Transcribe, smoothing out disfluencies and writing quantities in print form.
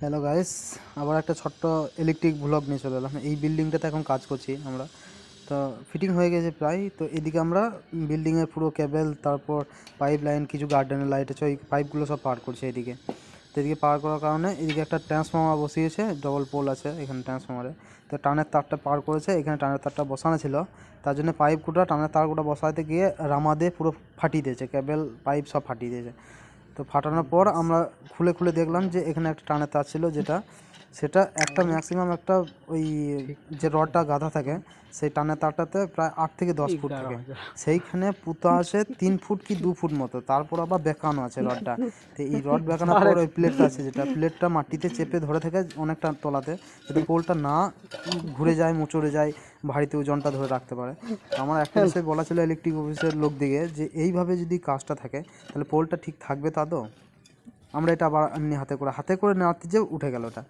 Hello guys, আবার একটা ছোট্ট ইলেকট্রিক ব্লগ নিয়ে চলে এলাম। এই বিল্ডিংটাতে এখন কাজ করছি আমরা। তো ফিটিং হয়ে গেছে প্রায়। তো এদিকে আমরা বিল্ডিংয়ের পুরো কেবল, তারপর পাইপ লাইন, কিছু গার্ডেনের লাইট আছে, ওই পাইপগুলো সব পার করছে এদিকে। তো এদিকে পার করার কারণে এদিকে একটা ট্রান্সফর্মার বসিয়েছে, ডবল পোল আছে এখানে ট্রান্সফর্মারে। তো টানের তারটা পার করেছে, এখানে টানের তারটা বসানো ছিল, তার জন্য পাইপগুলো টানের তারগুলো বসাতে গিয়ে রামাদে পুরো ফাটিয়ে দিয়েছে, কেবল পাইপ সব ফাটিয়ে দিয়েছে। তো ফাটানোর পর আমরা খুলে খুলে দেখলাম যে এখানে একটা টানের তার ছিল, সেটা একটা ম্যাক্সিমাম একটা ওই যে রডটা গাঁথা থাকে সেই টানের তারটাতে প্রায় 8 থেকে 10 ফুট থাকে, সেইখানে পুঁতা আছে 3 ফুট কি 2 ফুট মতো, তারপর আবার বেঁকানো আছে রডটা। তো এই রড বেঁকানোর পর ওই প্লেটটা আছে, যেটা প্লেটটা মাটিতে চেপে ধরে থাকে অনেকটা তলাতে, যাতে পোলটা না ঘুরে যায়, মোচড়ে যায়, ভারীতে ওজনটা ধরে রাখতে পারে। তো আমার একটা বিষয় বলা ছিল ইলেকট্রিক অফিসের লোক দিকে, যে এইভাবে যদি কাজটা থাকে তাহলে পোলটা ঠিক থাকবে। তা তো আমরা এটা আবার এমনি হাতে করে নেওয়াতে যে উঠে গেল ওটা।